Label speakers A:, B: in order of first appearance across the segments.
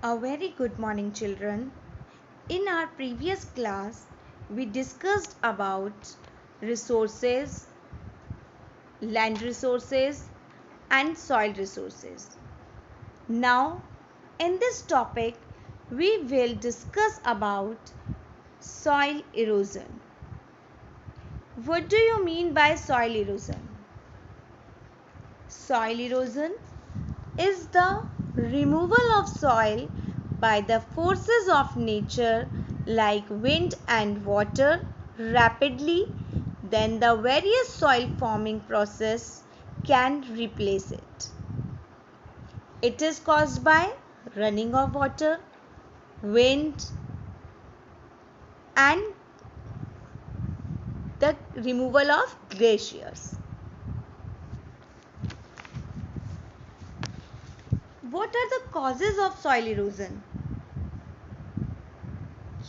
A: A very good morning, children. In our previous class, we discussed about resources, land resources, and soil resources. Now, in this topic, we will discuss about soil erosion. What do you mean by soil erosion? Soil erosion is the removal of soil by the forces of nature like wind and water rapidly, then the various soil forming process can replace it. It is caused by running of water, wind, and the removal of glaciers. What are the causes of soil erosion?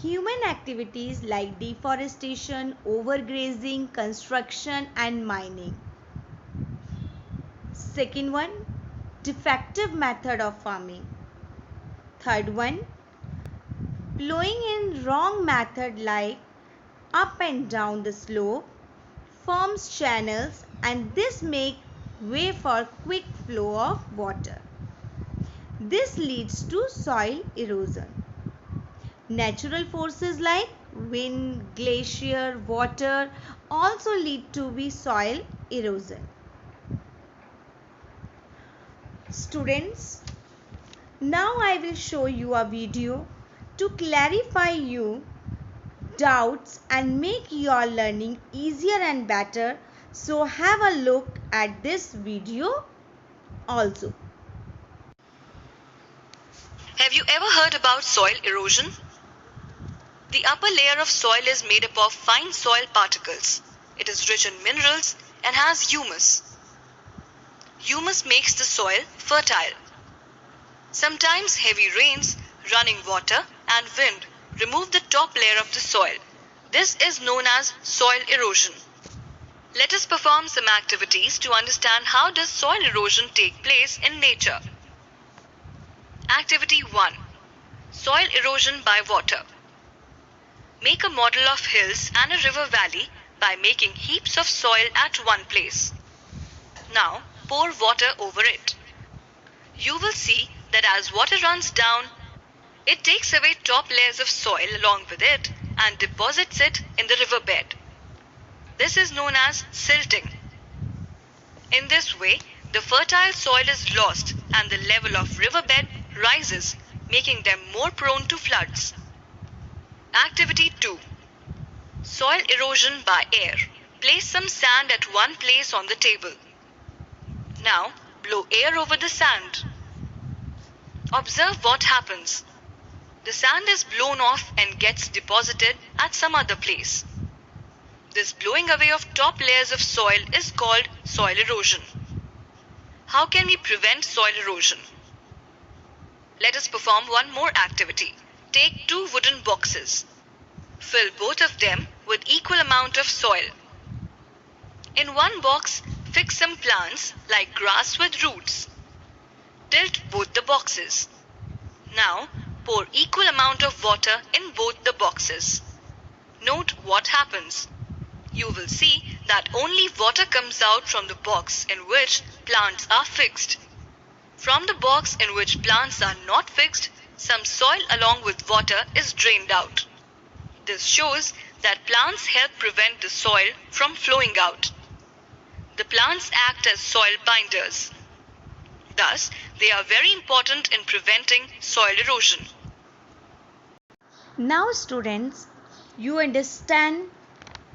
A: Human activities like deforestation, overgrazing, construction and mining. Second one, defective method of farming. Third one, plowing in wrong method like up and down the slope forms channels and this make way for quick flow of water. This leads to soil erosion. Natural forces like wind, glacier, water also lead to be soil erosion. Students, now I will show you a video to clarify you doubts and make your learning easier and better. So have a look at this video also.
B: Have you ever heard about soil erosion? The upper layer of soil is made up of fine soil particles. It is rich in minerals and has humus. Humus makes the soil fertile. Sometimes heavy rains, running water and wind remove the top layer of the soil. This is known as soil erosion. Let us perform some activities to understand how does soil erosion take place in nature. Activity 1. Soil erosion by water. Make a model of hills and a river valley by making heaps of soil at one place. Now pour water over it. You will see that as water runs down, it takes away top layers of soil along with it and deposits it in the riverbed. This is known as silting. In this way, the fertile soil is lost and the level of riverbed rises, making them more prone to floods. Activity 2. Soil erosion by air. Place some sand at one place on the table. Now blow air over the sand. Observe what happens. The sand is blown off and gets deposited at some other place. This blowing away of top layers of soil is called soil erosion. How can we prevent soil erosion? Let us perform one more activity. Take two wooden boxes. Fill both of them with equal amount of soil. In one box, fix some plants like grass with roots. Tilt both the boxes. Now, pour equal amount of water in both the boxes. Note what happens. You will see that only water comes out from the box in which plants are fixed. From the box in which plants are not fixed, some soil along with water is drained out. This shows that plants help prevent the soil from flowing out. The plants act as soil binders. Thus, they are very important in preventing soil erosion.
A: Now students,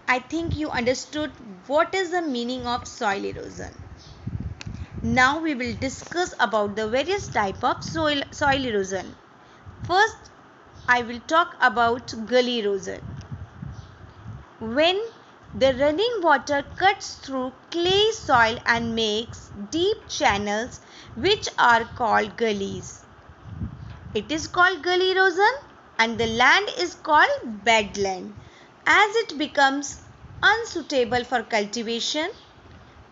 A: I think you understood what is the meaning of soil erosion. Now we will discuss about the various type of soil erosion. First, I will talk about gully erosion. When the running water cuts through clay soil and makes deep channels which are called gullies. It is called gully erosion and the land is called bedland as it becomes unsuitable for cultivation.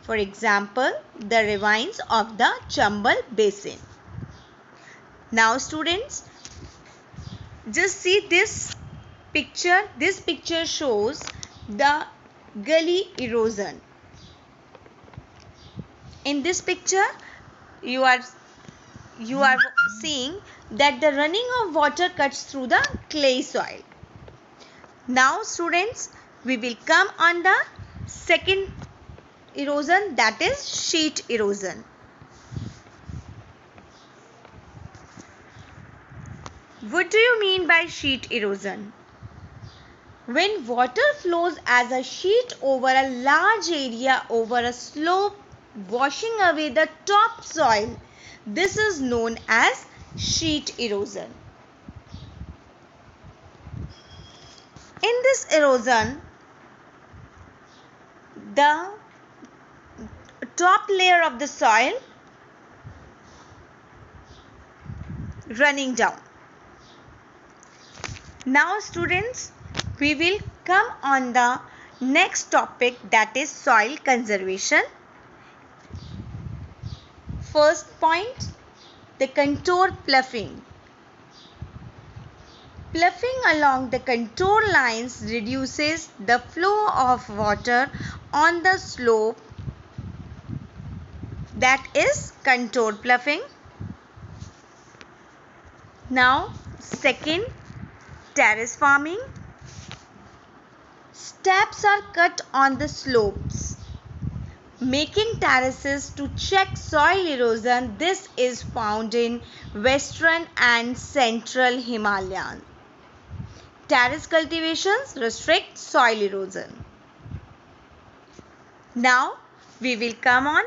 A: For example, the ravines of the Chambal Basin. Now students, Just see this picture. This picture shows the gully erosion. In this picture, you are seeing that the running of water cuts through the clay soil. Now students, we will come on the second erosion, that is sheet erosion. What do you mean by sheet erosion? When water flows as a sheet over a large area over a slope, washing away the topsoil, this is known as sheet erosion. In this erosion, the top layer of the soil running down. Now students, we will come on the next topic, that is soil conservation. First point, the contour ploughing. Ploughing along the contour lines reduces the flow of water on the slope, that is contour ploughing. Now second, terrace farming. Steps are cut on the slopes, making terraces to check soil erosion. This is found in western and central Himalayas. Terrace cultivations restrict soil erosion. Now we will come on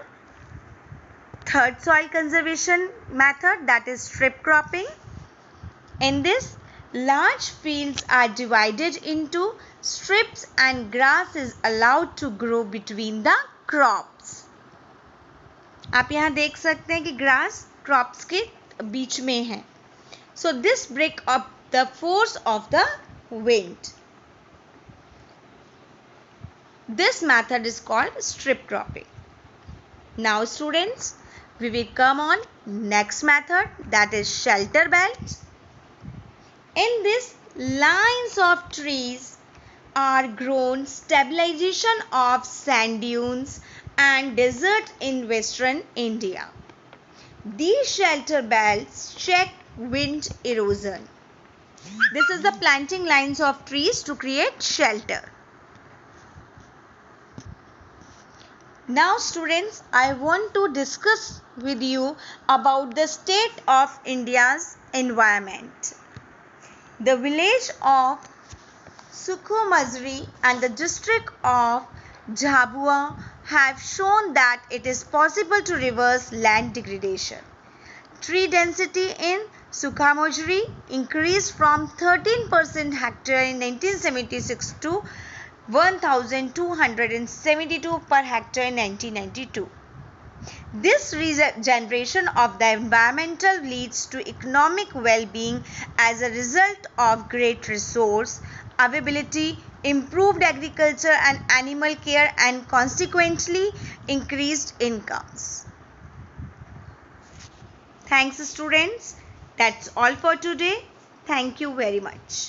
A: third soil conservation method, that is strip cropping. In this, large fields are divided into strips and grass is allowed to grow between the crops. आप यहाँ देख सकते हैं कि grass crops के बीच में है. So this break up the force of the wind. This method is called strip cropping. Now students, we will come on next method, that is shelter belts. In this, lines of trees are grown, stabilization of sand dunes and desert in western India. These shelter belts check wind erosion. This is the planting lines of trees to create shelter. Now students, I want to discuss with you about the state of India's environment. The village of Sukho Mazri and the district of Jhabua have shown that it is possible to reverse land degradation. Tree density in Sukha Mazri increased from 13% hectare in 1976 to 1,272 per hectare in 1992. This regeneration of the environmental leads to economic well-being as a result of great resource availability, improved agriculture and animal care, and consequently increased incomes. Thanks students. That's all for today. Thank you very much.